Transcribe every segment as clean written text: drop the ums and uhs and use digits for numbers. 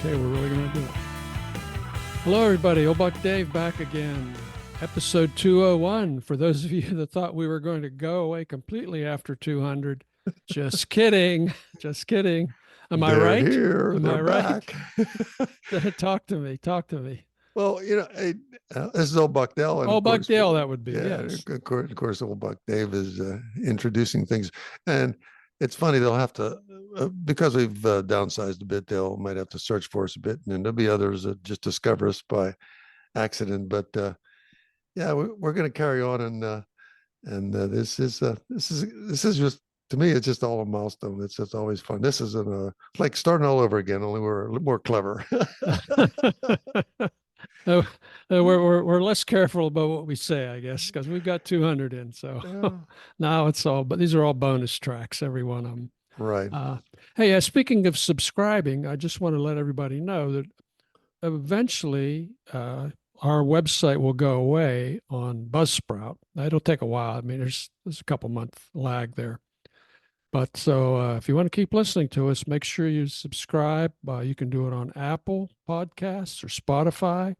Okay, we're really going to do it. Hello, everybody. Old Buck Dave back again. Episode 201. For those of you that thought we were going to go away completely after 200, just kidding. Just kidding. Am I They're right? here. Am They're I right? back. Talk to me. Talk to me. Well, this is old Buck Dell, and Oh, of Buck course, Dale, that would be. yeah, Yes. of course, old Buck Dave is introducing things, and it's funny they'll have to because we've downsized a bit. They'll might have to search for us a bit, and then there'll be others that just discover us by accident. But yeah, we're going to carry on, and this is just. To me, it's just all a milestone. It's just always fun. This is like starting all over again, only we're a little more clever. We're less careful about what we say, I guess, because we've got 200 in. So Yeah. now it's all, but these are all bonus tracks, every one of them. Right. Hey, speaking of subscribing, I just want to let everybody know that eventually our website will go away on Buzzsprout. It'll take a while. I mean, there's a couple month lag there. But so if you want to keep listening to us, make sure you subscribe. You can do it on Apple Podcasts or Spotify,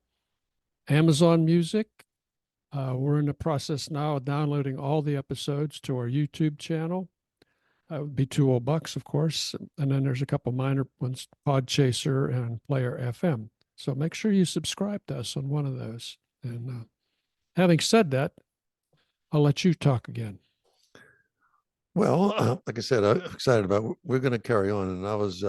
Amazon Music. We're in the process now of downloading all the episodes to our YouTube channel. That would be Two Old Bucks, of course. And then there's a couple minor ones, Podchaser and Player FM. So make sure you subscribe to us on one of those. And having said that, I'll let you talk again. Well, like I said, I'm excited about. We're going to carry on, and I was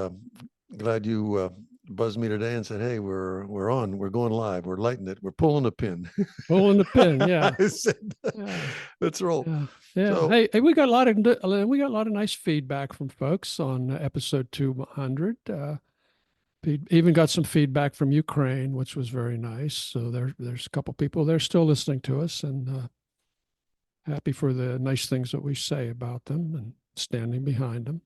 glad you buzzed me today and said, "Hey, we're on. We're going live. We're lighting it. We're pulling the pin." Pulling the pin, yeah. I said, Yeah. "Let's roll." Yeah. So, hey, we got a lot of nice feedback from folks on episode 200. Even got some feedback from Ukraine, which was very nice. So there's a couple people there still listening to us, and happy for the nice things that we say about them and standing behind them.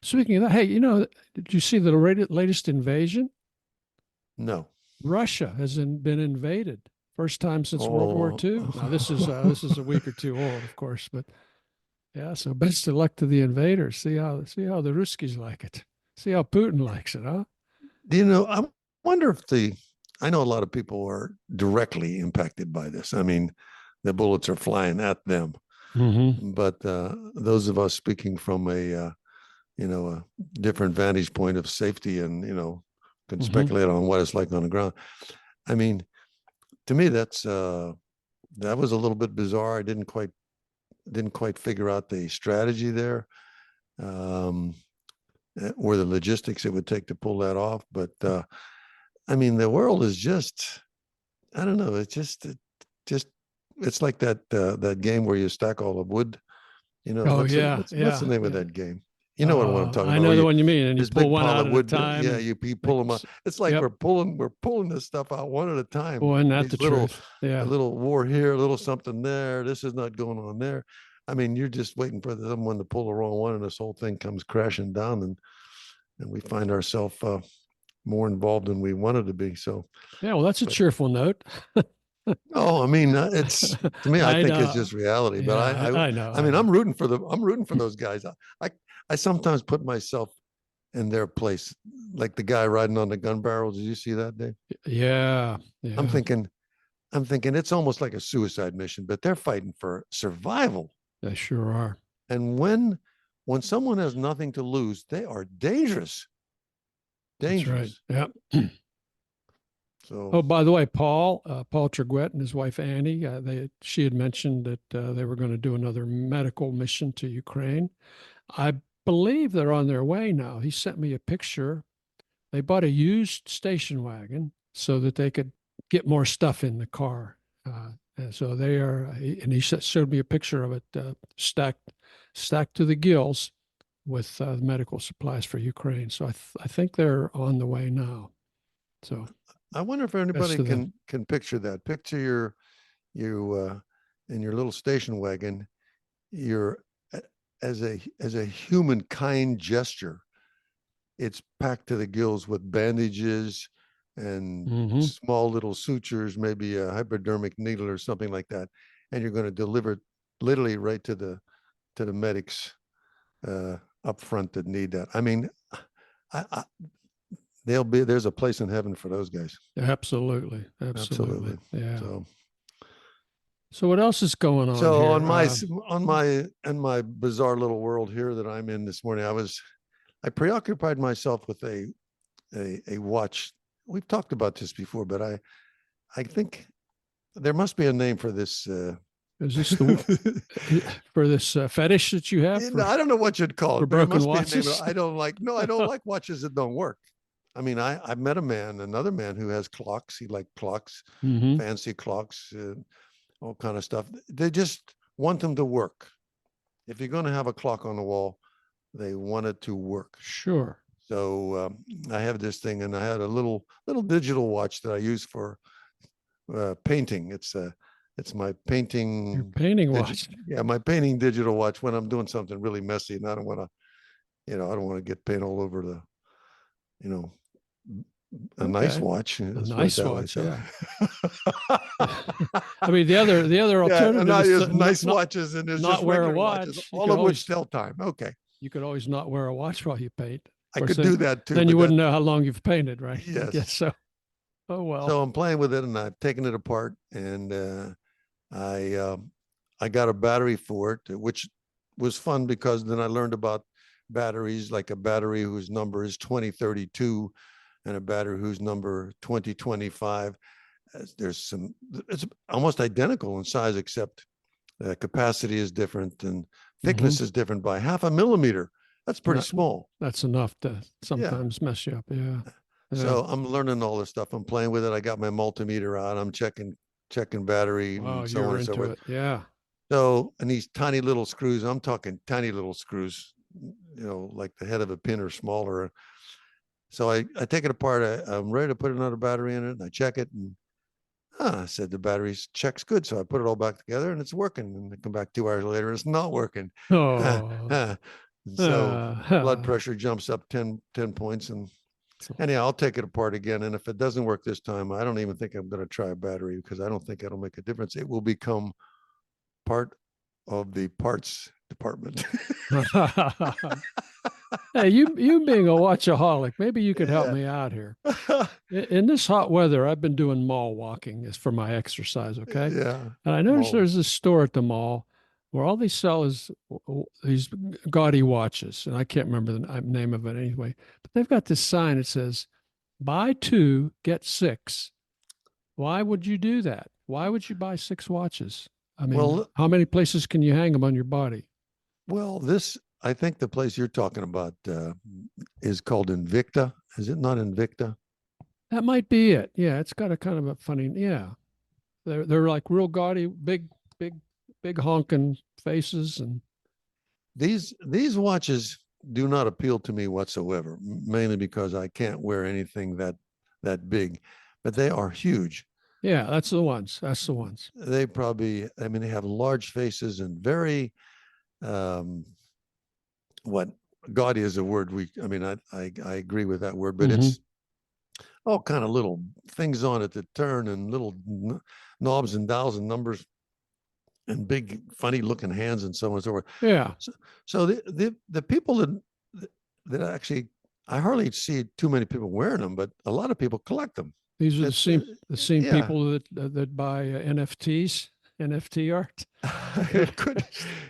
Speaking of that, hey, did you see the latest invasion? no. Russia has been invaded. First time since World War II. Now this is a week or two old, of course, but yeah. So best of luck to the invaders. See how the Ruskies like it. See how Putin likes it, huh? I wonder if I know a lot of people are directly impacted by this. I mean, the bullets are flying at them, but those of us speaking from a different vantage point of safety and can speculate on what it's like on the ground. I mean, to me, that was a little bit bizarre. I didn't quite figure out the strategy there, or the logistics it would take to pull that off. But I mean, the world is just, I don't know. It's just it's like that game where you stack all the wood. What's the name of that game? You know what I'm talking about. I know the one you mean, and you pull one out at a time. Yeah, you pull them out. It's like we're pulling this stuff out one at a time. Boy, isn't that the truth? Yeah. A little war here, a little something there. This is not going on there. I mean, you're just waiting for someone to pull the wrong one, and this whole thing comes crashing down, and we find ourselves more involved than we wanted to be. So yeah, well, that's a cheerful note. Oh, I mean, it's to me, I think it's just reality. But I know. I mean, I'm rooting for those guys. I sometimes put myself in their place, like the guy riding on the gun barrel. Did you see that, Dave? Yeah. I'm thinking it's almost like a suicide mission, but they're fighting for survival. They sure are. And when someone has nothing to lose, they are dangerous. Dangerous. That's right. Yeah. So, oh, by the way, Paul Treguet and his wife Annie, she had mentioned that they were going to do another medical mission to Ukraine. I believe they're on their way now. He sent me a picture. They bought a used station wagon so that they could get more stuff in the car. And so they are, and he showed me a picture of it stacked to the gills with medical supplies for Ukraine. So I think they're on the way now. So I wonder if anybody can picture that. Picture you in your little station wagon. You're as a humankind gesture. It's packed to the gills with bandages and small little sutures, maybe a hypodermic needle or something like that, and you're going to deliver it literally right to the medics up front that need that. I mean, there's a place in heaven for those guys. Absolutely. Absolutely. Absolutely. Yeah. So what else is going on So here? on my bizarre little world here that I'm in this morning, I preoccupied myself with a watch. We've talked about this before, but I think there must be a name for this. Is this for this fetish that you have? I don't know what you'd call it. There must watches? be a name. I don't like watches that don't work. I mean, I met another man who has clocks. He liked clocks, fancy clocks, all kind of stuff. They just want them to work. If you're going to have a clock on the wall, they want it to work. Sure. So I have this thing, and I had a little digital watch that I use for painting. It's my painting. Your painting watch. Yeah, my painting digital watch when I'm doing something really messy, and I don't want to get paint all over the, a nice watch. A nice watch, yeah. I mean, the other alternative is nice watches, and there's not wear a watch, watches, all of which tell time. Okay. You could always not wear a watch while you paint. I could do that too. Then you wouldn't know how long you've painted, right? Yes. Yes. So, oh well. So I'm playing with it, and I've taken it apart, and I got a battery for it, which was fun because then I learned about batteries, like a battery whose number is 2032 and a battery whose number 2025. It's almost identical in size, except capacity is different and thickness is different by 0.5 millimeter. That's pretty small. That's enough to sometimes mess you up. Yeah. So I'm learning all this stuff. I'm playing with it. I got my multimeter out. I'm checking battery and so on and so forth. Yeah. So, and these tiny little screws, I'm talking tiny little screws, like the head of a pin or smaller. So I take it apart. I'm ready to put another battery in it, and I check it, and I said the battery checks good. So I put it all back together, and it's working. And I come back 2 hours later, and it's not working. Oh. So blood pressure jumps up 10 points, and anyhow, I'll take it apart again. And if it doesn't work this time, I don't even think I'm going to try a battery, because I don't think it'll make a difference. It will become part of the parts department. Hey, you being a watchaholic, maybe you could help me out here. In this hot weather, I've been doing mall walking for my exercise. Okay. Yeah. And I noticed there's this store at the mall where all they sell is these gaudy watches, and I can't remember the name of it anyway. But they've got this sign that says, "Buy 2, get 6." Why would you do that? Why would you buy 6 watches? I mean, how many places can you hang them on your body? Well, I think the place you're talking about is called Invicta. Is it not Invicta? That might be it. Yeah, it's got a kind of a funny. Yeah, they're like real gaudy, big honking faces, and these watches do not appeal to me whatsoever. Mainly because I can't wear anything that big, but they are huge. Yeah, that's the ones. They probably. I mean, they have large faces and very. What gaudy is a word I agree with that word, but it's all kind of little things on it that turn, and little knobs and dials and numbers and big funny looking hands and so on and so forth. Yeah. So the people that actually, I hardly see too many people wearing them, but a lot of people collect them. These are the same people that buy NFT art.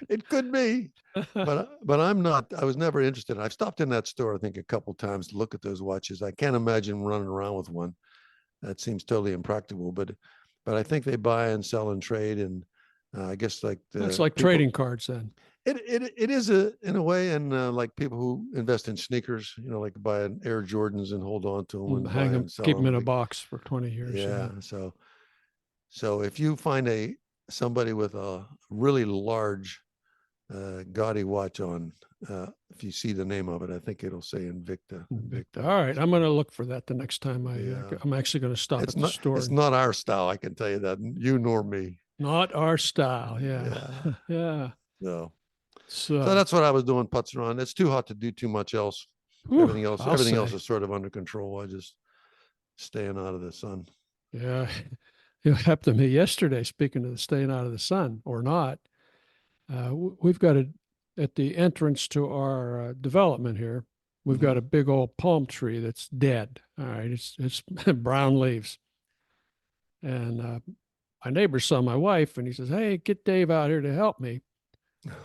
It could be, but I'm not. I was never interested. I've stopped in that store, I think, a couple times to look at those watches. I can't imagine running around with one. That seems totally impractical. But I think they buy and sell and trade, and I guess it's like trading cards then. It is in a way, and like people who invest in sneakers, like buy an Air Jordans and hold on to them and hang them, keep them in a box for 20 years. Yeah. So if you find somebody with a really large gaudy watch on, if you see the name of it, I think it'll say Invicta. All right, I'm going to look for that the next time I'm actually going to stop at the store. It's not our style, I can tell you that. You nor me. Not our style. Yeah. Yeah. So that's what I was doing, putzing around. It's too hot to do too much else. Everything else is sort of under control. I just staying out of the sun. Yeah. It happened to me yesterday, speaking of staying out of the sun or not. We've got at the entrance to our development here, we've got a big old palm tree that's dead. All right, it's brown leaves, and my neighbor saw my wife, and he says, "Hey, get Dave out here to help me.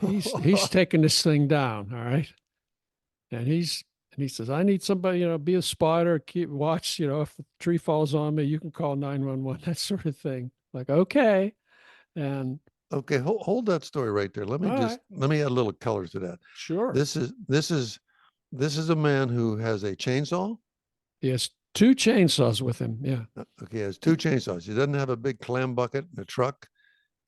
He's taking this thing down. All right." And he says, I need somebody, be a spotter, keep watch, if the tree falls on me, you can call 911, that sort of thing. Like, okay. And Okay, hold that story right there. Let me all right, let me add a little color to that. sure. This is a man who has a chainsaw. He has two chainsaws with him. Yeah. Okay, he has two chainsaws. He doesn't have a big clam bucket and a truck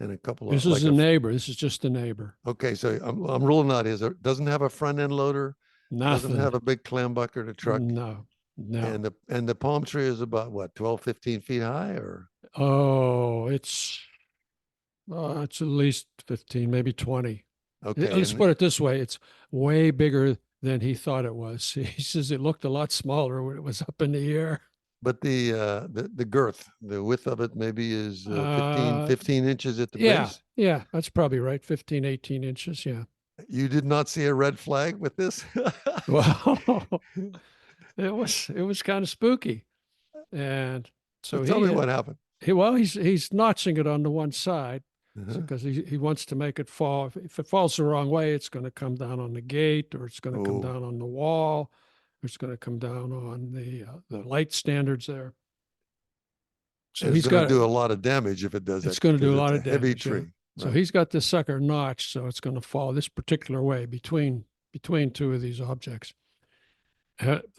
and a couple of This is a neighbor. This is just a neighbor. Okay, so I'm ruling out his doesn't have a front end loader, doesn't Nothing. have a big clam bucket or truck, No, no. and the palm tree is about what 12, 15 feet high, or Oh, it's at least 15, maybe 20. okay, Let's put it this way. It's way bigger than he thought it was. He says it looked a lot smaller when it was up in the air. but the girth, the width of it maybe is 15, Uh, 15 inches at the yeah, base. yeah, that's probably right. 15, 18 inches. Yeah. You did not see a red flag with this? Well, it was kind of spooky. And So so tell me what happened. he's notching it on the one side Uh-huh. because he wants to make it fall. If it falls the wrong way, it's going to come down on the gate, or it's going to come Oh, down on the wall, or it's going to come down on the light standards there. So it's he's going to got do a lot of damage if it does it's that going to do because a it's lot a of heavy damage. Yeah. tree. So Right. he's got this sucker notched, so it's going to fall this particular way between two of these objects.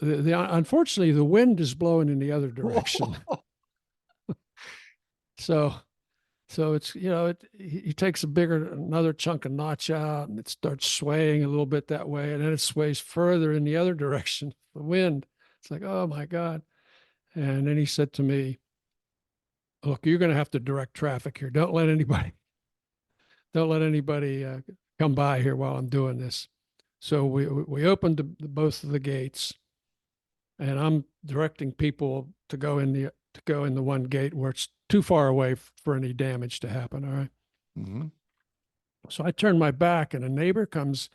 Unfortunately, the wind is blowing in the other direction. So it's he takes another chunk of notch out, and it starts swaying a little bit that way, and then it sways further in the other direction. The wind. It's like, oh my God. And then he said to me, "Look, you're going to have to direct traffic here. Don't let anybody come by here while I'm doing this." So we opened both of the gates, and I'm directing people to go in the one gate where it's too far away for any damage to happen. All right. Mm-hmm. So I turn my back, and a neighbor comes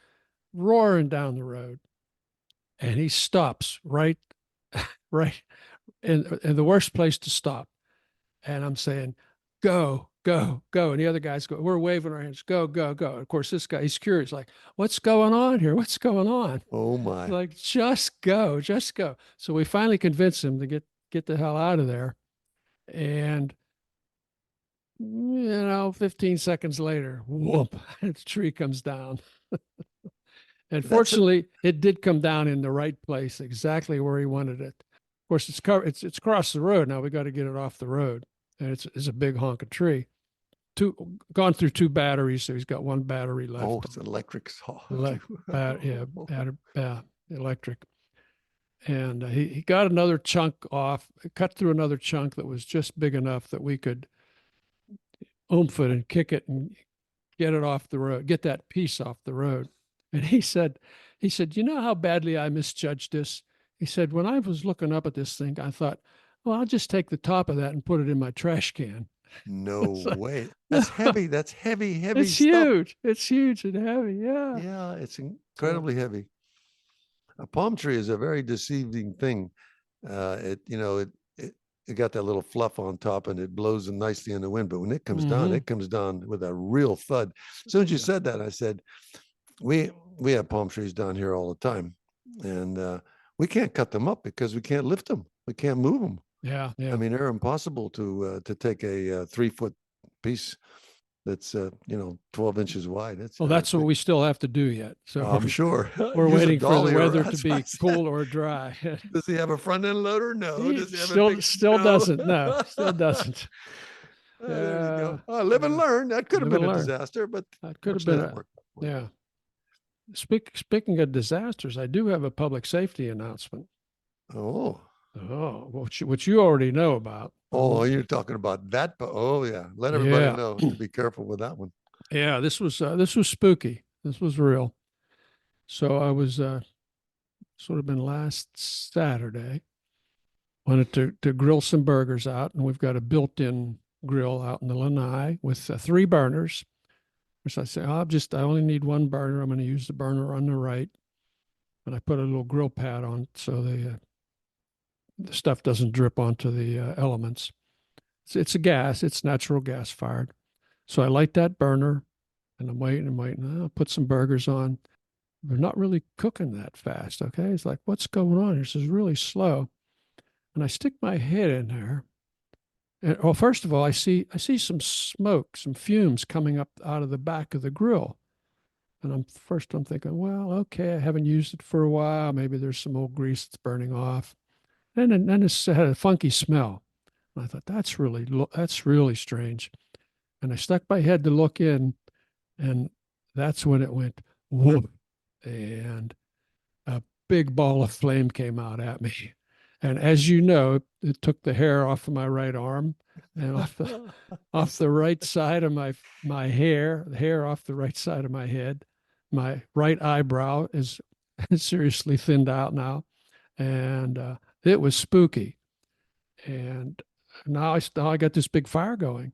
roaring down the road, and he stops right in the worst place to stop. And I'm saying, go, go, go. And the other guys go, we're waving our hands, go, go, go. Of course, this guy, he's curious, like, what's going on here? What's going on? Oh my. Like, just go, just go. So we finally convince him to get the hell out of there. And 15 seconds later, whoop, the tree comes down. And That's a, fortunately, it did come down in the right place, exactly where he wanted it. Of course, it's across the road. Now we got to get it off the road. And it's a big honk of tree. Gone through two batteries, so he's got one battery left. oh, it's electric saw. Electric. And he got another chunk off, cut through another chunk that was just big enough that we could oomph it and kick it and get it off the road, get that piece off the road. And he said, you know how badly I misjudged this? He said, when I was looking up at this thing, I thought, well, I'll just take the top of that and put it in my trash can. No Like, way. no, That's heavy. That's heavy, heavy it's stuff. huge. It's huge and heavy. Yeah. Yeah, it's incredibly heavy. A palm tree is a very deceiving thing. It got that little fluff on top and it blows nicely in the wind. But when it comes down, it comes down with a real thud. As soon as you said that, I said, we have palm trees down here all the time, and we can't cut them up because we can't lift them. We can't move them. Yeah. I mean, they're impossible to take a 3-foot piece that's 12 inches wide. That's what we still have to do yet. So I'm sure. we're Use a waiting for dolly the or weather to that's be what I said. cool or dry. Does he have a front end loader? No. He Does he have a big still snow? doesn't. No, still doesn't. There you go. Yeah. Live and learn. That could have Live been and a learn. disaster, but That could have fortunately been it worked. yeah. Speaking of disasters, I do have a public safety announcement. Oh. Oh, which you already know about. Oh, you're talking about that. Oh, yeah. Let everybody know to be careful with that one. Yeah, this was spooky. This was real. So I was sort of been last Saturday. Wanted to grill some burgers out, and we've got a built-in grill out in the lanai with 3 burners. Which I say, I only need one burner. I'm going to use the burner on the right. and I put a little grill pad on so the stuff doesn't drip onto the elements. It's a gas, it's natural gas fired. So I light that burner and I'm waiting and waiting. I'll put some burgers on. They're not really cooking that fast. Okay. It's like, what's going on? This is really slow. And I stick my head in there. And well, first of all, I see some smoke, some fumes coming up out of the back of the grill. And I'm thinking, well, okay, I haven't used it for a while. Maybe there's some old grease that's burning off. And then it had a funky smell. And I thought, that's really strange. And I stuck my head to look in, and that's when it went whoop, and a big ball of flame came out at me. And as you know, it took the hair off of my right arm and off the right side of my hair, the hair off the right side of my head. My right eyebrow is seriously thinned out now, and it was spooky. And now I got this big fire going.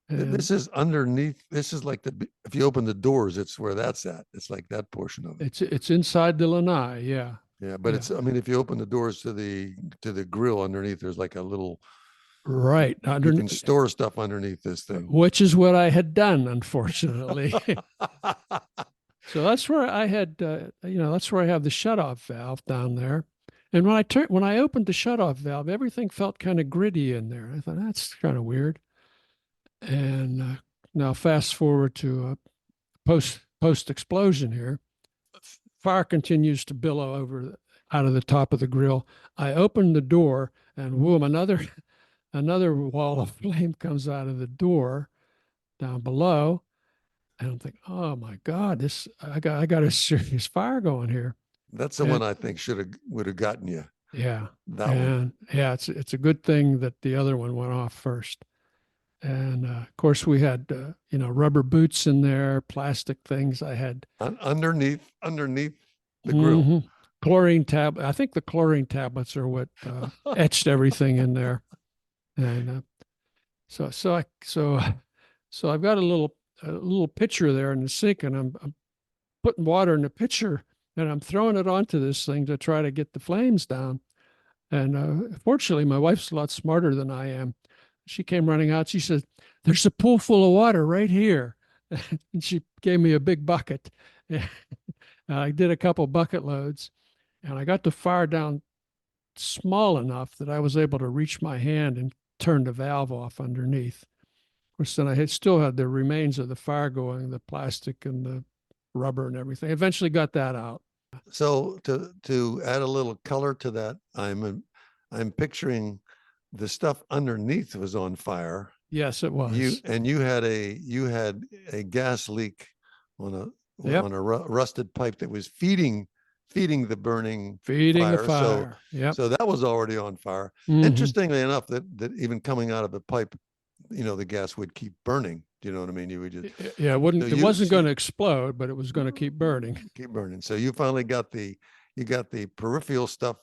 This is underneath. This is like if you open the doors, it's where that's at. It's like that portion of it. It's inside the lanai, yeah. Yeah, but Yeah. it's. I mean, if you open the doors to the grill underneath, there's like a little. Right. You can store stuff underneath this thing, which is what I had done, unfortunately. So that's where I had, that's where I have the shutoff valve down there. And when I opened the shutoff valve, everything felt kind of gritty in there. I thought that's kind of weird. And now fast forward to post explosion here. Fire continues to billow out of the top of the grill. I open the door, and boom, another wall of flame comes out of the door down below. And I'm thinking, oh my God, I got a serious fire going here. That's the one I think would have gotten you. Yeah. That one. Yeah, it's a good thing that the other one went off first. And of course we had rubber boots in there, plastic things. I had underneath the grill. Mm-hmm. Chlorine I think the chlorine tablets are what etched everything in there. And so I've got a little pitcher there in the sink, and I'm putting water in the pitcher, and I'm throwing it onto this thing to try to get the flames down. And fortunately, my wife's a lot smarter than I am. She came running out. She said, "There's a pool full of water right here," and she gave me a big bucket. I did a couple bucket loads, and I got the fire down small enough that I was able to reach my hand and turn the valve off underneath. Of course, then I still had the remains of the fire going, the plastic and the rubber and everything. Eventually got that out. So to add a little color to that, I'm picturing the stuff underneath was on fire. Yes, it was. You had a gas leak on a rusted pipe that was feeding the burning fire. The fire. So that was already on fire. Mm-hmm. Interestingly enough, that even coming out of the pipe, the gas would keep burning. Do you know what I mean? You would just it wasn't going to explode, but it was going to keep burning. Keep burning. So you finally got the peripheral stuff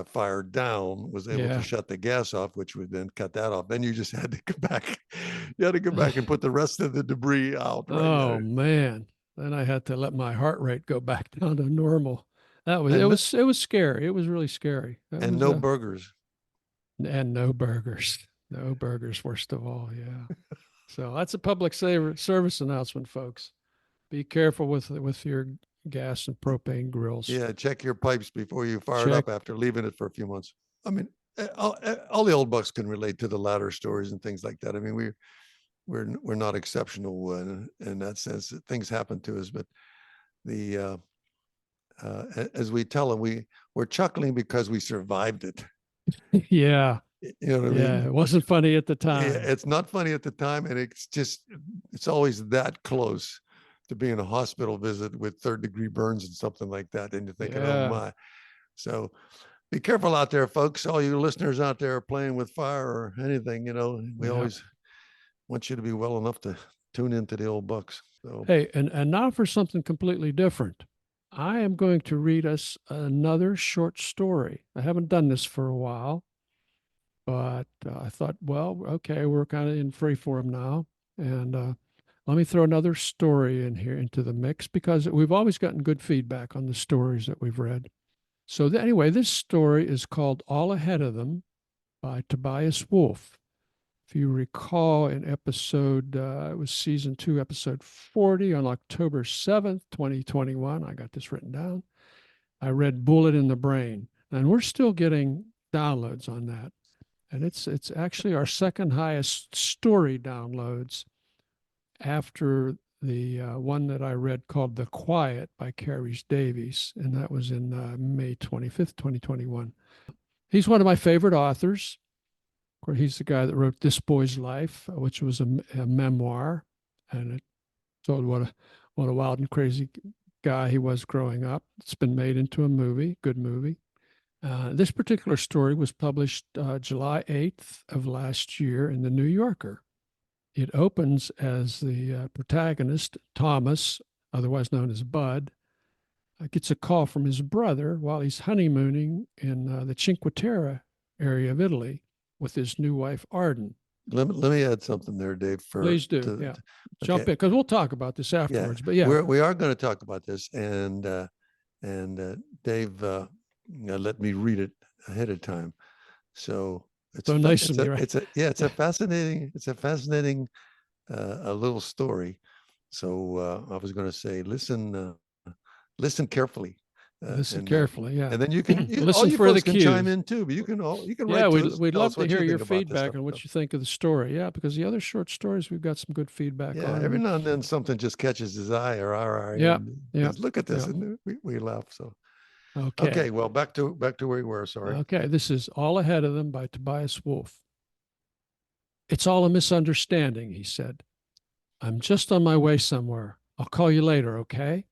fired down, was able to shut the gas off, which would then cut that off. Then you just had to go back. You had to go back and put the rest of the debris out. Right man. Then I had to let my heart rate go back down to normal. It was scary. It was really scary. And no burgers. And no burgers. No burgers, worst of all. Yeah. So that's a public service announcement, folks. Be careful with your gas and propane grills. Yeah, check your pipes before you fire it up after leaving it for a few months. I mean, all the old bucks can relate to the ladder stories and things like that. I mean, we're not exceptional in that sense. Things happen to us, but as we tell them, we're chuckling because we survived it. Yeah. You know what I mean? Yeah, it wasn't funny at the time. Yeah, it's not funny at the time, and it's always that close to being a hospital visit with third-degree burns and something like that. And you're thinking, oh my. So be careful out there, folks. All you listeners out there playing with fire or anything, we always want you to be well enough to tune into the old bucks. So hey, and now for something completely different. I am going to read us another short story. I haven't done this for a while. But I thought, well, okay, we're kind of in free form now. And Let me throw another story in here into the mix because we've always gotten good feedback on the stories that we've read. So anyway, this story is called All Ahead of Them by Tobias Wolff. If you recall in episode, it was season 2, episode 40 on October 7th, 2021. I got this written down. I read Bullet in the Brain, and we're still getting downloads on that. And it's actually our second highest story downloads after the one that I read called The Quiet by Carrie Davies, and that was in May 25th, 2021. He's one of my favorite authors. Of course, he's the guy that wrote This Boy's Life, which was a memoir, and it told what a wild and crazy guy he was growing up. It's been made into a movie, good movie. This particular story was published July 8th of last year in the New Yorker. It opens as the protagonist, Thomas, otherwise known as Bud, gets a call from his brother while he's honeymooning in the Cinque Terre area of Italy with his new wife, Arden. Let me add something there, Dave. Please do. Yeah. Jump in, because we'll talk about this afterwards. Yeah, but yeah, we are going to talk about this, and Dave let me read it ahead of time. So it's so nice of me, right? It's a fascinating a little story. So I was going to say, listen carefully. Listen carefully, yeah. And then you can listen for the cues. chime in too, but you can yeah, write we'd love to hear your feedback on what you think of the story. Yeah, because the other short stories we've got some good feedback on. Every now and then something just catches his eye or our eye. Yeah, Look at this, and we laugh. So okay, well, back to where we were. Sorry. Okay, this is All Ahead of Them by Tobias Wolff. It's all a misunderstanding, he said. I'm just on my way somewhere. I'll call you later, okay?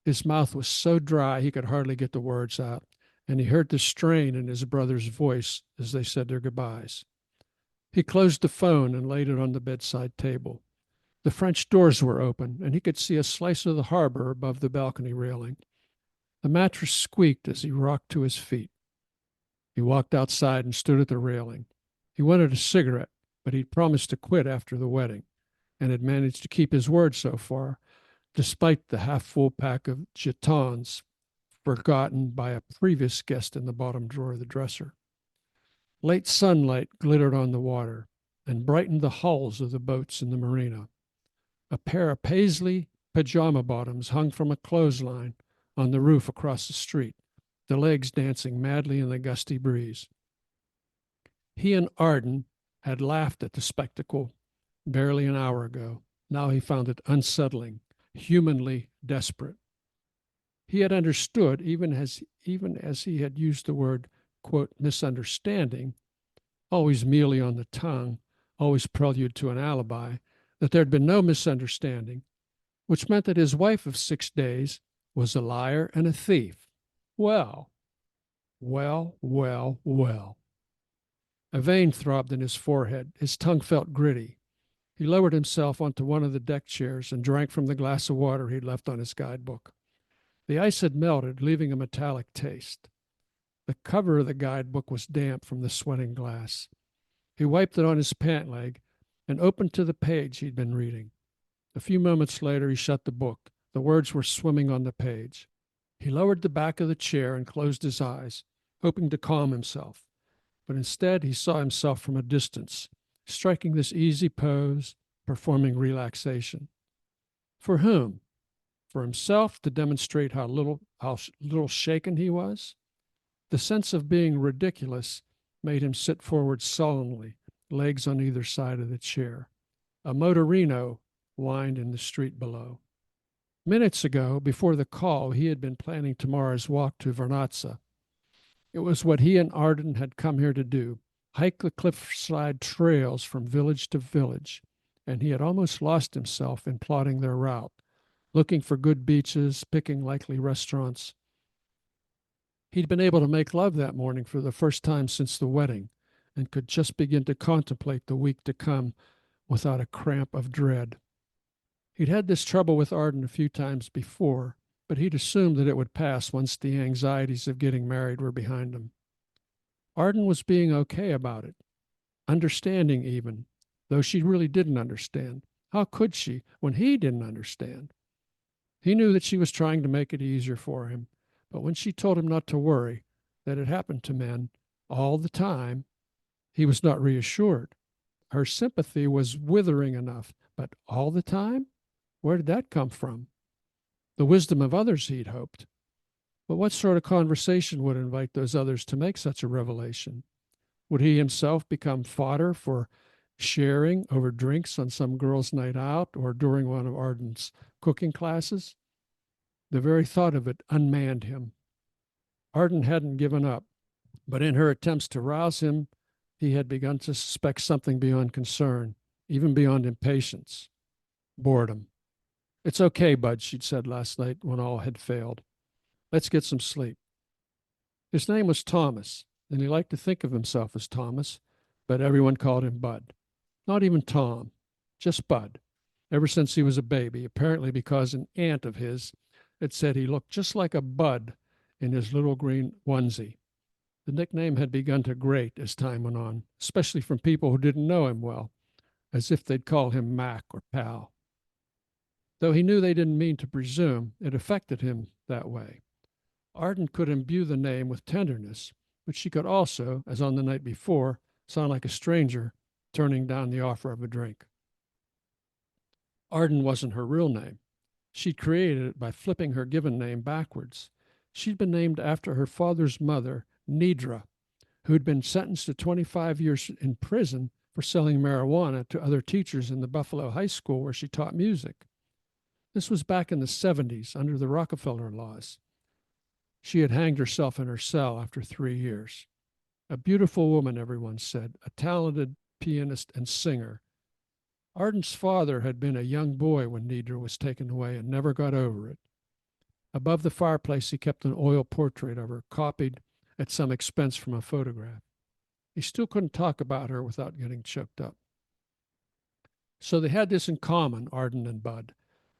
His mouth was so dry he could hardly get the words out, and he heard the strain in his brother's voice as they said their goodbyes. He closed the phone and laid it on the bedside table. The French doors were open, and he could see a slice of the harbor above the balcony railing. The mattress squeaked as he rocked to his feet. He walked outside and stood at the railing. He wanted a cigarette, but he'd promised to quit after the wedding, and had managed to keep his word so far, despite the half-full pack of jetons forgotten by a previous guest in the bottom drawer of the dresser. Late sunlight glittered on the water and brightened the hulls of the boats in the marina. A pair of paisley pajama bottoms hung from a clothesline on the roof across the street, the legs dancing madly in the gusty breeze. He and Arden had laughed at the spectacle barely an hour ago. Now he found it unsettling, humanly desperate. He had understood, even as he had used the word, quote, misunderstanding, always mealy on the tongue, always prelude to an alibi, that there had been no misunderstanding, which meant that his wife of 6 days was a liar and a thief. Well. A vein throbbed in his forehead. His tongue felt gritty. He lowered himself onto one of the deck chairs and drank from the glass of water he'd left on his guidebook. The ice had melted, leaving a metallic taste. The cover of the guidebook was damp from the sweating glass. He wiped it on his pant leg and opened to the page he'd been reading. A few moments later, he shut the book. The words were swimming on the page. He lowered the back of the chair and closed his eyes, hoping to calm himself. But instead, he saw himself from a distance, striking this easy pose, performing relaxation. For whom? For himself, to demonstrate how little shaken he was? The sense of being ridiculous made him sit forward sullenly, legs on either side of the chair. A motorino whined in the street below. Minutes ago, before the call, he had been planning tomorrow's walk to Vernazza. It was what he and Arden had come here to do, hike the cliffside trails from village to village, and he had almost lost himself in plotting their route, looking for good beaches, picking likely restaurants. He'd been able to make love that morning for the first time since the wedding, and could just begin to contemplate the week to come without a cramp of dread. He'd had this trouble with Arden a few times before, but he'd assumed that it would pass once the anxieties of getting married were behind him. Arden was being okay about it, understanding even, though she really didn't understand, How could she when he didn't understand? He knew that she was trying to make it easier for him, but when she told him not to worry, that it happened to men all the time, he was not reassured. Her sympathy was withering enough, but all the time? Where did that come from? The wisdom of others, he'd hoped. But what sort of conversation would invite those others to make such a revelation? Would he himself become fodder for sharing over drinks on some girl's night out or during one of Arden's cooking classes? The very thought of it unmanned him. Arden hadn't given up, but in her attempts to rouse him, he had begun to suspect something beyond concern, even beyond impatience, boredom. It's okay, Bud, she'd said last night when all had failed. Let's get some sleep. His name was Thomas, and he liked to think of himself as Thomas, but everyone called him Bud. Not even Tom, just Bud, ever since he was a baby, apparently because an aunt of his had said he looked just like a bud in his little green onesie. The nickname had begun to grate as time went on, especially from people who didn't know him well, as if they'd call him Mac or Pal. Though he knew they didn't mean to presume, it affected him that way. Arden could imbue the name with tenderness, but she could also, as on the night before, sound like a stranger turning down the offer of a drink. Arden wasn't her real name. She'd created it by flipping her given name backwards. She'd been named after her father's mother, Nidra, who'd been sentenced to 25 years in prison for selling marijuana to other teachers in the Buffalo High School where she taught music. This was back in the 70s under the Rockefeller laws. She had hanged herself in her cell after 3 years. A beautiful woman, everyone said, a talented pianist and singer. Arden's father had been a young boy when Nidra was taken away and never got over it. Above the fireplace, he kept an oil portrait of her, copied at some expense from a photograph. He still couldn't talk about her without getting choked up. So they had this in common, Arden and Bud,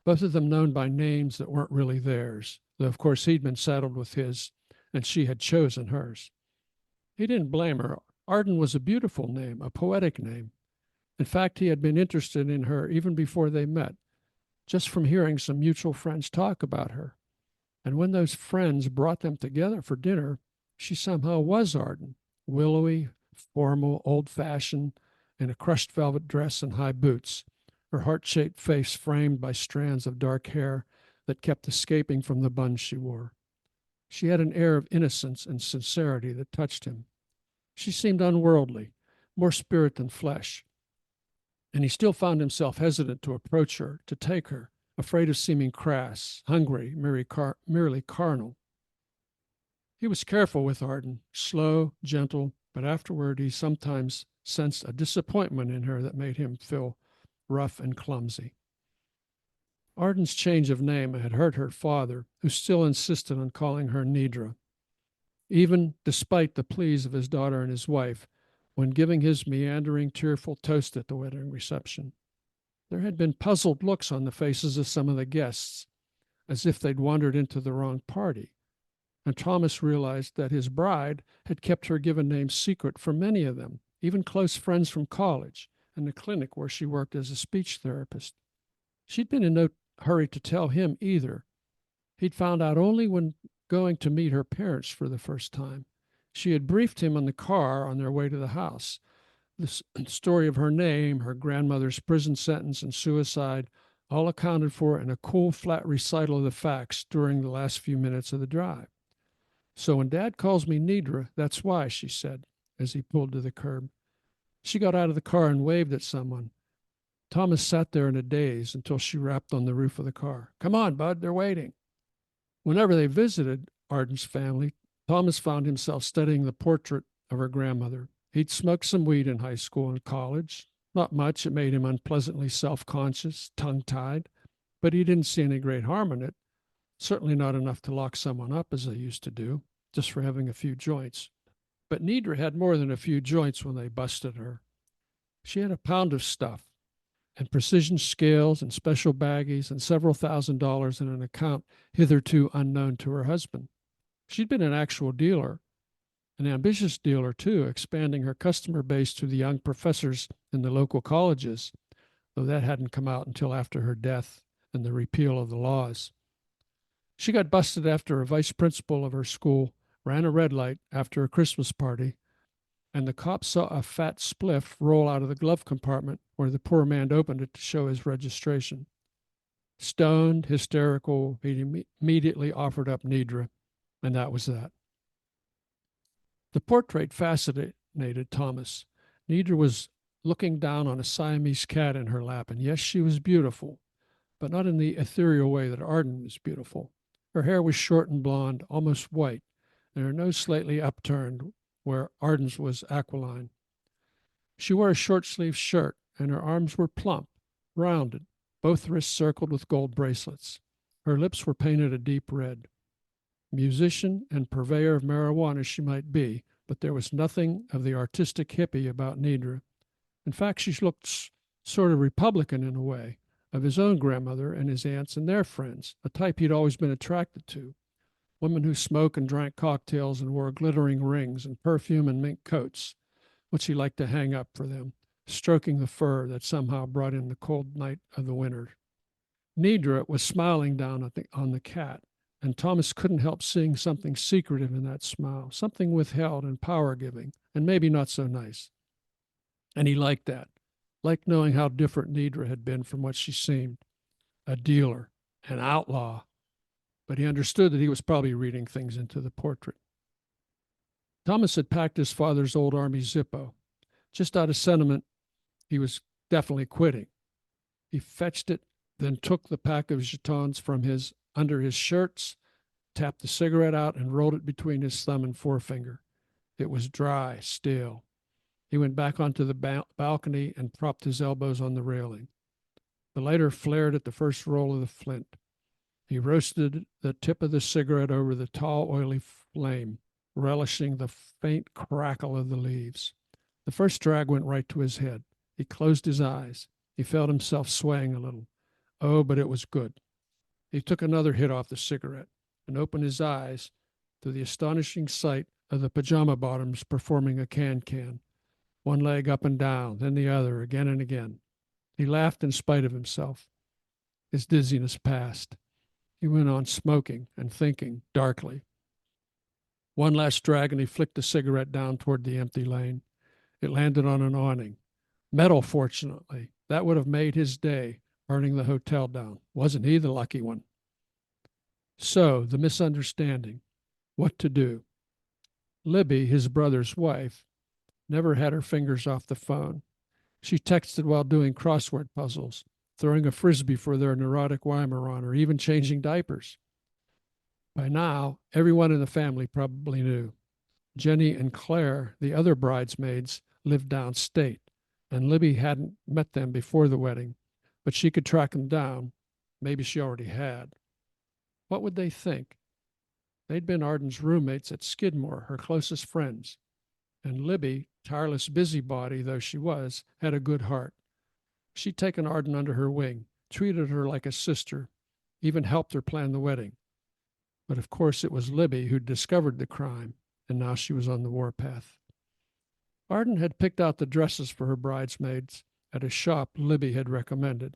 both of them known by names that weren't really theirs, though of course he'd been saddled with his, and she had chosen hers. He didn't blame her. Arden was a beautiful name, a poetic name. In fact, he had been interested in her even before they met, just from hearing some mutual friends talk about her. And when those friends brought them together for dinner, she somehow was Arden, willowy, formal, old-fashioned, in a crushed velvet dress and high boots, her heart-shaped face framed by strands of dark hair that kept escaping from the bun she wore. She had an air of innocence and sincerity that touched him. She seemed unworldly, more spirit than flesh, and he still found himself hesitant to approach her, to take her, afraid of seeming crass, hungry, merely carnal. He was careful with Arden, slow, gentle, but afterward he sometimes sensed a disappointment in her that made him feel rough and clumsy. Arden's change of name had hurt her father, who still insisted on calling her Nidra, even despite the pleas of his daughter and his wife when giving his meandering, tearful toast at the wedding reception. There had been puzzled looks on the faces of some of the guests, as if they'd wandered into the wrong party, and Thomas realized that his bride had kept her given name secret from many of them, even close friends from college and the clinic where she worked as a speech therapist. She'd been in no hurry to tell him either. He'd found out only when going to meet her parents for the first time. She had briefed him in the car on their way to the house. The story of her name, her grandmother's prison sentence, and suicide, all accounted for in a cool, flat recital of the facts during the last few minutes of the drive. So when Dad calls me Nidra, that's why, she said, as he pulled to the curb. She got out of the car and waved at someone. Thomas sat there in a daze until she rapped on the roof of the car. Come on, Bud, they're waiting. Whenever they visited Arden's family, Thomas found himself studying the portrait of her grandmother. He'd smoked some weed in high school and college. Not much. It made him unpleasantly self-conscious, tongue-tied, but he didn't see any great harm in it. Certainly not enough to lock someone up as they used to do, just for having a few joints. But Nidra had more than a few joints when they busted her. She had a pound of stuff, and precision scales and special baggies and several $1,000s in an account hitherto unknown to her husband. She'd been an actual dealer, an ambitious dealer too, expanding her customer base to the young professors in the local colleges, though that hadn't come out until after her death and the repeal of the laws. She got busted after a vice principal of her school ran a red light after a Christmas party, and the cops saw a fat spliff roll out of the glove compartment where the poor man opened it to show his registration. Stoned, hysterical, he immediately offered up Nidra, and that was that. The portrait fascinated Thomas. Nidra was looking down on a Siamese cat in her lap, and yes, she was beautiful, but not in the ethereal way that Arden was beautiful. Her hair was short and blonde, almost white, and her nose slightly upturned, where Arden's was aquiline. She wore a short-sleeved shirt, and her arms were plump, rounded, both wrists circled with gold bracelets. Her lips were painted a deep red. Musician and purveyor of marijuana she might be, but there was nothing of the artistic hippie about Nidra. In fact, she looked sort of Republican in a way, of his own grandmother and his aunts and their friends, a type he'd always been attracted to. Women who smoked and drank cocktails and wore glittering rings and perfume and mink coats, which he liked to hang up for them, stroking the fur that somehow brought in the cold night of the winter. Nidra was smiling down on the cat, and Thomas couldn't help seeing something secretive in that smile, something withheld and power-giving, and maybe not so nice. And he liked that, liked knowing how different Nidra had been from what she seemed, a dealer, an outlaw. But he understood that he was probably reading things into the portrait. Thomas had packed his father's old Army Zippo. Just out of sentiment, he was definitely quitting. He fetched it, then took the pack of jetons from under his shirts, tapped the cigarette out, and rolled it between his thumb and forefinger. It was dry, stale. He went back onto the balcony and propped his elbows on the railing. The lighter flared at the first roll of the flint. He roasted the tip of the cigarette over the tall, oily flame, relishing the faint crackle of the leaves. The first drag went right to his head. He closed his eyes. He felt himself swaying a little. Oh, but it was good. He took another hit off the cigarette and opened his eyes to the astonishing sight of the pajama bottoms performing a can-can, one leg up and down, then the other, again and again. He laughed in spite of himself. His dizziness passed. He went on smoking and thinking darkly. One last drag, and he flicked the cigarette down toward the empty lane. It landed on an awning. Metal, fortunately. That would have made his day, burning the hotel down. Wasn't he the lucky one? So, the misunderstanding. What to do? Libby, his brother's wife, never had her fingers off the phone. She texted while doing crossword puzzles, throwing a frisbee for their neurotic Weimaraner, or even changing diapers. By now, everyone in the family probably knew. Jenny and Claire, the other bridesmaids, lived downstate, and Libby hadn't met them before the wedding, but she could track them down. Maybe she already had. What would they think? They'd been Arden's roommates at Skidmore, her closest friends, and Libby, tireless busybody though she was, had a good heart. She'd taken Arden under her wing, treated her like a sister, even helped her plan the wedding. But of course it was Libby who'd discovered the crime, and now she was on the warpath. Arden had picked out the dresses for her bridesmaids at a shop Libby had recommended.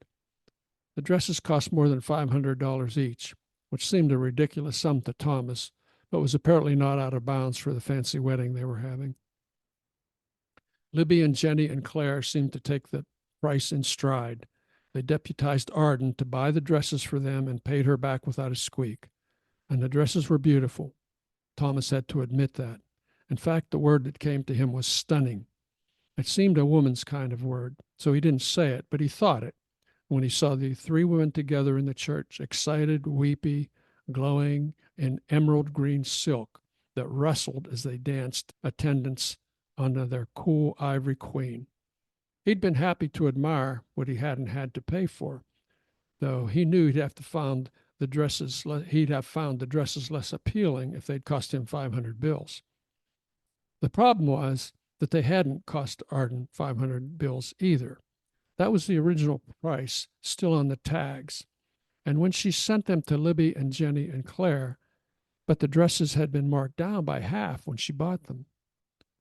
The dresses cost more than $500 each, which seemed a ridiculous sum to Thomas, but was apparently not out of bounds for the fancy wedding they were having. Libby and Jenny and Claire seemed to take the price in stride. They deputized Arden to buy the dresses for them and paid her back without a squeak. And the dresses were beautiful. Thomas had to admit that. In fact, the word that came to him was stunning. It seemed a woman's kind of word, so he didn't say it, but he thought it when he saw the three women together in the church, excited, weepy, glowing in emerald green silk that rustled as they danced attendance under their cool ivory queen. He'd been happy to admire what he hadn't had to pay for, though he knew he'd have found the dresses less appealing if they'd cost him 500 bills. The problem was that they hadn't cost Arden 500 bills either. That was the original price, still on the tags. And when she sent them to Libby and Jenny and Claire, but the dresses had been marked down by half when she bought them.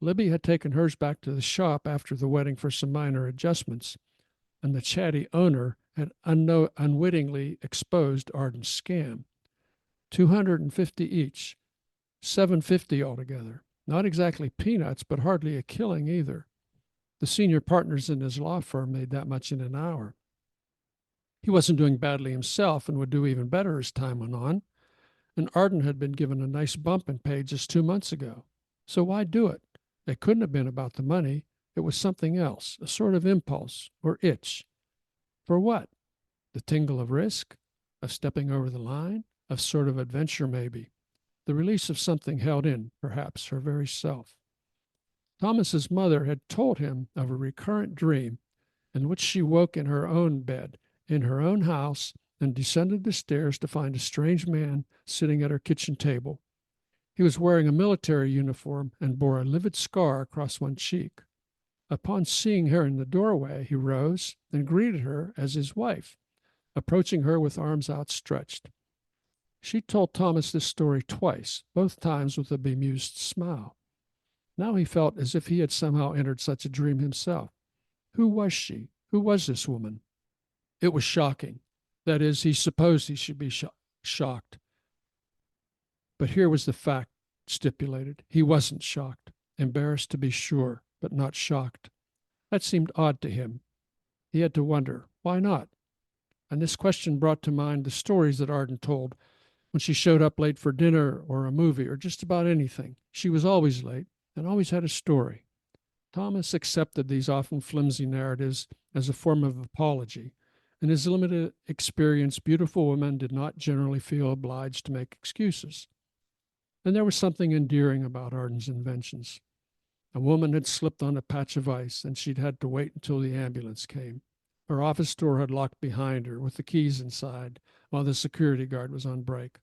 Libby had taken hers back to the shop after the wedding for some minor adjustments, and the chatty owner had unwittingly exposed Arden's scam. 250 each, 750 altogether. Not exactly peanuts, but hardly a killing either. The senior partners in his law firm made that much in an hour. He wasn't doing badly himself and would do even better as time went on. And Arden had been given a nice bump in pay just 2 months ago. So why do it? It couldn't have been about the money. It was something else, a sort of impulse or itch. For what? The tingle of risk? Of stepping over the line? Of sort of adventure, maybe. The release of something held in, perhaps, her very self. Thomas's mother had told him of a recurrent dream in which she woke in her own bed, in her own house, and descended the stairs to find a strange man sitting at her kitchen table. He was wearing a military uniform and bore a livid scar across one cheek. Upon seeing her in the doorway, he rose and greeted her as his wife, approaching her with arms outstretched. She told Thomas this story twice, both times with a bemused smile. Now he felt as if he had somehow entered such a dream himself. Who was she? Who was this woman? It was shocking. That is, he supposed he should be shocked. But here was the fact stipulated. He wasn't shocked. Embarrassed to be sure, but not shocked. That seemed odd to him. He had to wonder, why not? And this question brought to mind the stories that Arden told when she showed up late for dinner or a movie or just about anything. She was always late and always had a story. Thomas accepted these often flimsy narratives as a form of apology. In his limited experience, beautiful women did not generally feel obliged to make excuses. And there was something endearing about Arden's inventions. A woman had slipped on a patch of ice, and she'd had to wait until the ambulance came. Her office door had locked behind her, with the keys inside, while the security guard was on break.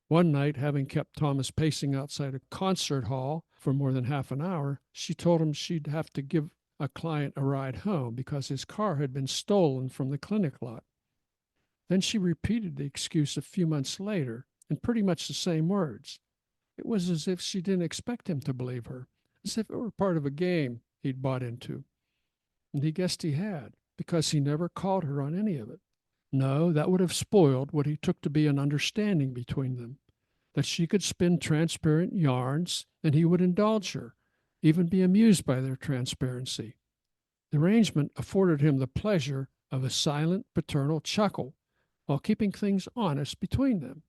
One night, having kept Thomas pacing outside a concert hall for more than half an hour, she told him she'd have to give a client a ride home because his car had been stolen from the clinic lot. Then she repeated the excuse a few months later in pretty much the same words. It was as if she didn't expect him to believe her, as if it were part of a game he'd bought into. And he guessed he had, because he never called her on any of it. No, that would have spoiled what he took to be an understanding between them, that she could spin transparent yarns and he would indulge her, even be amused by their transparency. The arrangement afforded him the pleasure of a silent paternal chuckle while keeping things honest between them,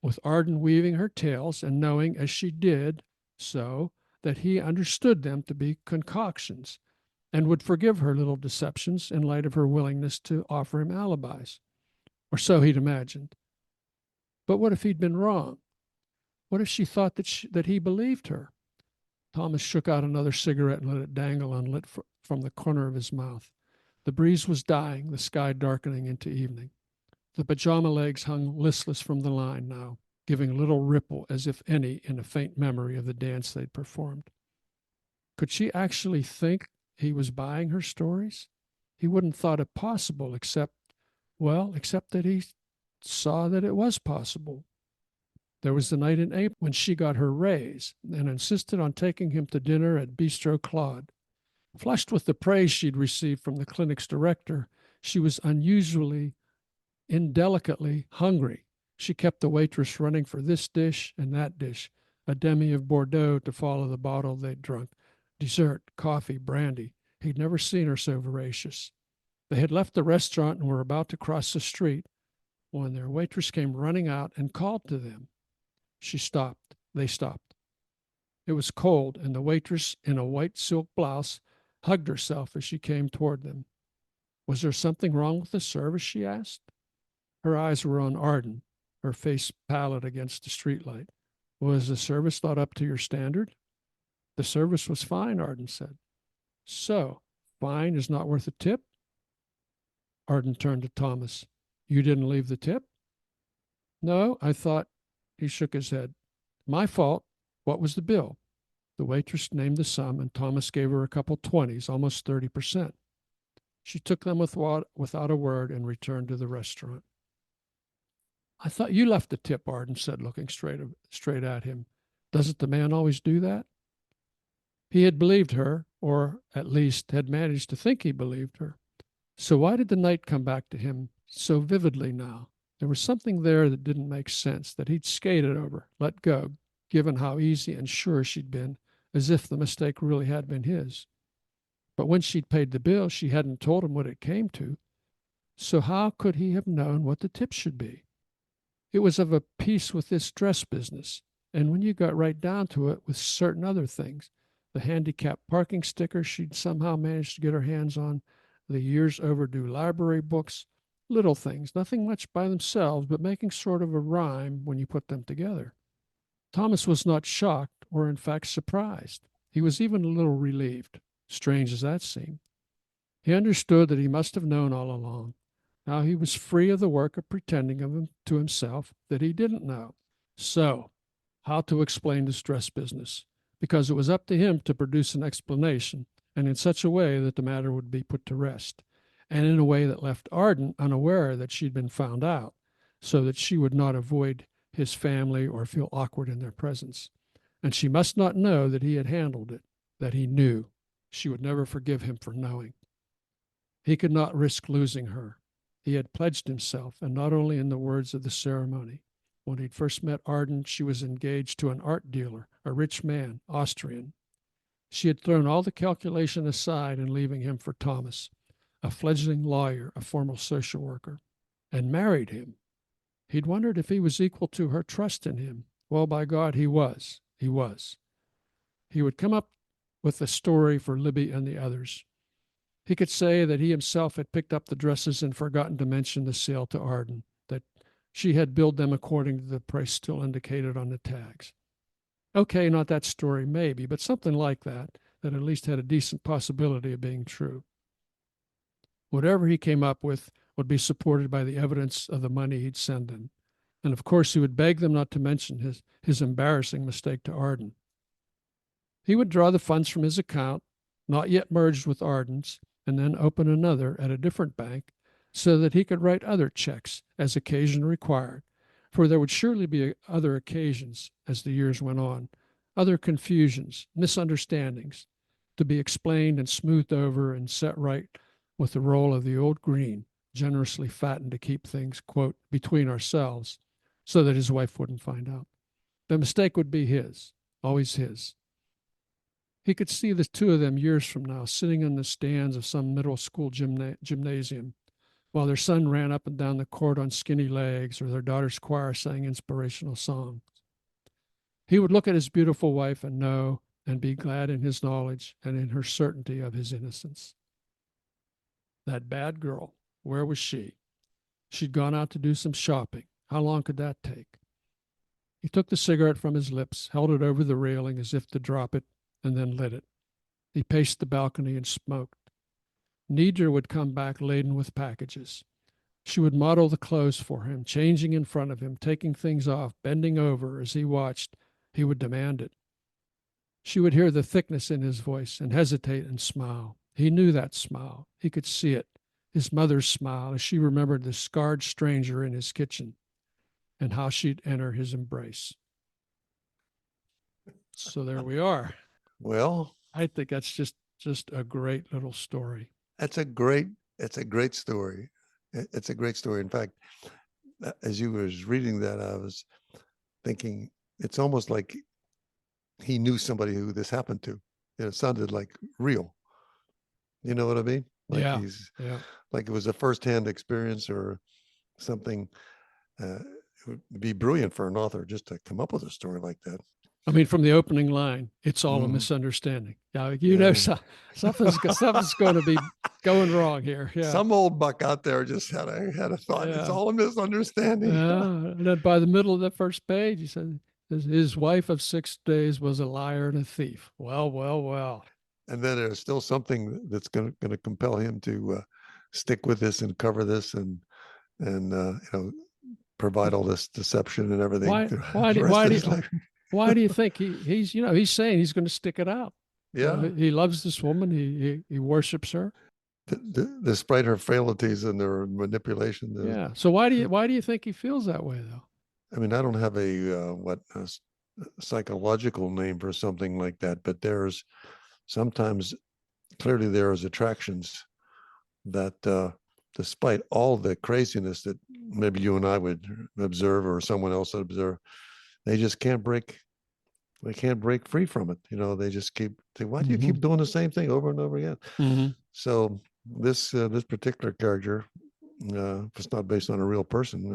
with Arden weaving her tales and knowing as she did so that he understood them to be concoctions and would forgive her little deceptions in light of her willingness to offer him alibis. Or so he'd imagined. But what if he'd been wrong? What if she thought that he believed her? Thomas shook out another cigarette and let it dangle unlit from the corner of his mouth. The breeze was dying, the sky darkening into evening. The pajama legs hung listless from the line now, giving little ripple, as if any, in a faint memory of the dance they'd performed. Could she actually think he was buying her stories? He wouldn't thought it possible, except that he saw that it was possible. There was the night in April when she got her raise and insisted on taking him to dinner at Bistro Claude. Flushed with the praise she'd received from the clinic's director, she was unusually, indelicately hungry. She kept the waitress running for this dish and that dish, a demi of Bordeaux to follow the bottle they'd drunk, dessert, coffee, brandy. He'd never seen her so voracious. They had left the restaurant and were about to cross the street when their waitress came running out and called to them. She stopped. They stopped. It was cold, and the waitress, in a white silk blouse, hugged herself as she came toward them. Was there something wrong with the service, she asked. Her eyes were on Arden, her face pallid against the streetlight. Was the service not up to your standard? The service was fine, Arden said. So, fine is not worth a tip? Arden turned to Thomas. You didn't leave the tip? No, I thought. He shook his head. My fault. What was the bill? The waitress named the sum, and Thomas gave her a couple 20s, almost 30%. She took them without a word and returned to the restaurant. I thought you left the tip, Arden said, looking straight at him. Doesn't the man always do that? He had believed her, or at least had managed to think he believed her. So why did the night come back to him so vividly now? There was something there that didn't make sense, that he'd skated over, let go, given how easy and sure she'd been, as if the mistake really had been his. But when she'd paid the bill, she hadn't told him what it came to. So how could he have known what the tip should be? It was of a piece with this dress business, and when you got right down to it, with certain other things. The handicapped parking sticker she'd somehow managed to get her hands on, the years overdue library books, little things, nothing much by themselves, but making sort of a rhyme when you put them together. Thomas was not shocked, or in fact surprised. He was even a little relieved, strange as that seemed. He understood that he must have known all along. Now he was free of the work of pretending to himself that he didn't know. So, how to explain this dress business? Because it was up to him to produce an explanation, and in such a way that the matter would be put to rest, and in a way that left Arden unaware that she'd been found out, so that she would not avoid his family or feel awkward in their presence. And she must not know that he had handled it, that he knew. She would never forgive him for knowing. He could not risk losing her. He had pledged himself, and not only in the words of the ceremony. When he'd first met Arden, she was engaged to an art dealer, a rich man, Austrian. She had thrown all the calculation aside in leaving him for Thomas, a fledgling lawyer, a formal social worker, and married him. He'd wondered if he was equal to her trust in him. Well, by God, he was. He was. He would come up with a story for Libby and the others. He could say that he himself had picked up the dresses and forgotten to mention the sale to Arden, that she had billed them according to the price still indicated on the tags. Okay, not that story, maybe, but something like that, that at least had a decent possibility of being true. Whatever he came up with would be supported by the evidence of the money he'd send them. And of course, he would beg them not to mention his embarrassing mistake to Arden. He would draw the funds from his account, not yet merged with Arden's, and then open another at a different bank so that he could write other checks as occasion required, for there would surely be other occasions as the years went on, other confusions, misunderstandings, to be explained and smoothed over and set right with the roll of the old green, generously fattened to keep things, quote, between ourselves, so that his wife wouldn't find out. The mistake would be his, always his. He could see the two of them years from now sitting in the stands of some middle school gymnasium while their son ran up and down the court on skinny legs or their daughter's choir sang inspirational songs. He would look at his beautiful wife and know and be glad in his knowledge and in her certainty of his innocence. That bad girl, where was she? She'd gone out to do some shopping. How long could that take? He took the cigarette from his lips, held it over the railing as if to drop it, and then lit it. He paced the balcony and smoked. Nidra would come back laden with packages. She would model the clothes for him, changing in front of him, taking things off, bending over as he watched. He would demand it. She would hear the thickness in his voice and hesitate and smile. He knew that smile. He could see it, his mother's smile, as she remembered the scarred stranger in his kitchen and how she'd enter his embrace. So there we are. Well, I think that's just a great little story. It's a great story. It's a great story. In fact, as you was reading that, I was thinking it's almost like he knew somebody who this happened to. It sounded like real. You know what I mean? Like like it was a firsthand experience or something. It would be brilliant for an author just to come up with a story like that. I mean, from the opening line, it's all a misunderstanding. Yeah, know, something's going to be going wrong here. Yeah, some old buck out there just had a thought. Yeah. It's all a misunderstanding. And then by the middle of the first page, he said his wife of 6 days was a liar and a thief. Well. And then there's still something that's going to compel him to stick with this and cover this and provide all this deception and everything. Why do you think he's saying he's going to stick it out? Yeah, he loves this woman. He worships her, despite her frailties and their manipulation. Yeah. So why do you think he feels that way, though? I mean, I don't have a psychological name for something like that, but there's sometimes clearly there is attractions that despite all the craziness that maybe you and I would observe or someone else would observe, they just can't break. They can't break free from it. They just keep. Why do you keep doing the same thing over and over again? So this particular character, if it's not based on a real person,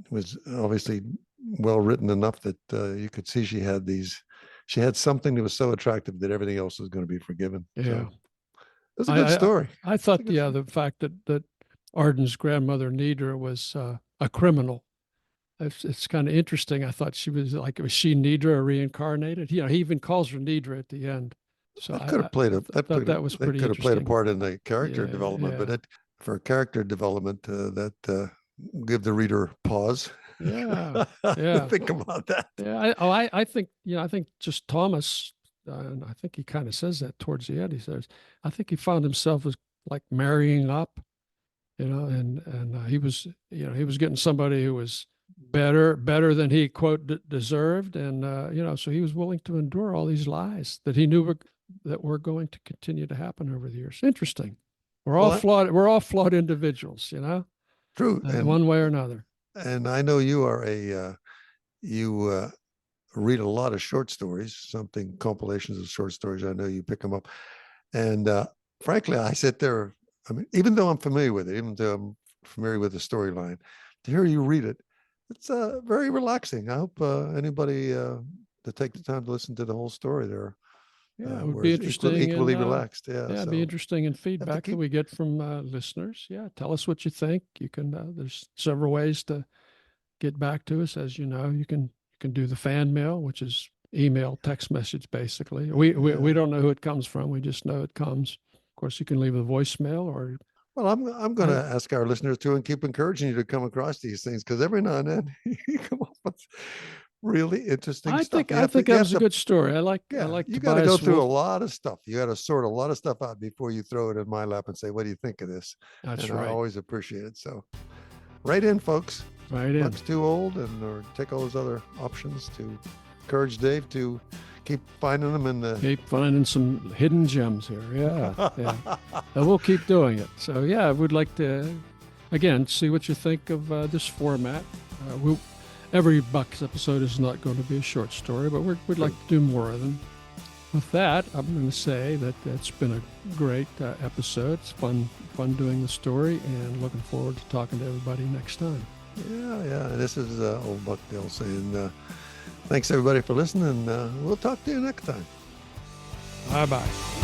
was obviously well written enough that you could see she had something that was so attractive that everything else was going to be forgiven. Yeah. So it was a good story. I thought, the fact that Arden's grandmother Nidra was a criminal. It's kind of interesting. I thought was she Nidra reincarnated? He even calls her Nidra at the end. So that could have played that was pretty could have played a interesting. part in the character development, but for character development, that give the reader pause. Yeah, Think about that. Yeah, I think I think just Thomas, and I think he kind of says that towards the end. He says, I think he found himself as like marrying up, and he was getting somebody who was better than he quote deserved, and so he was willing to endure all these lies that he knew that were going to continue to happen over the years. Interesting. We're all flawed. We're all flawed individuals, True, one way or another. And I know you are you read a lot of short stories, compilations of short stories. I know you pick them up, and frankly, I sit there. I mean, even though I'm familiar with it, even though I'm familiar with the storyline, to hear you read it, it's very relaxing. I hope anybody to take the time to listen to the whole story there. Yeah, it would be interesting. Equally relaxed. Yeah, it'd be interesting in feedback that we get from listeners. Yeah, tell us what you think. You can. There's several ways to get back to us. As you know, you can do the fan mail, which is email, text message, basically. We don't know who it comes from. We just know it comes. Of course, you can leave a voicemail or. Well, I'm going to ask our listeners to and keep encouraging you to come across these things, because every now and then you come up with really interesting stuff. I think that was a good story. I like you got to go through a lot of stuff. You got to sort a lot of stuff out before you throw it in my lap and say, what do you think of this? That's right. I always appreciate it. So write in, folks. Write in. Buck's Too Old, or take all those other options to encourage Dave to keep finding them keep finding some hidden gems here. Yeah. And we'll keep doing it. So I would like to again see what you think of this format. Every Bucks episode is not going to be a short story, but we'd like to do more of them. With that, I'm going to say that it's been a great episode. It's fun doing the story, and looking forward to talking to everybody next time. Yeah. This is old Buckdale saying thanks everybody for listening, and we'll talk to you next time. Bye-bye.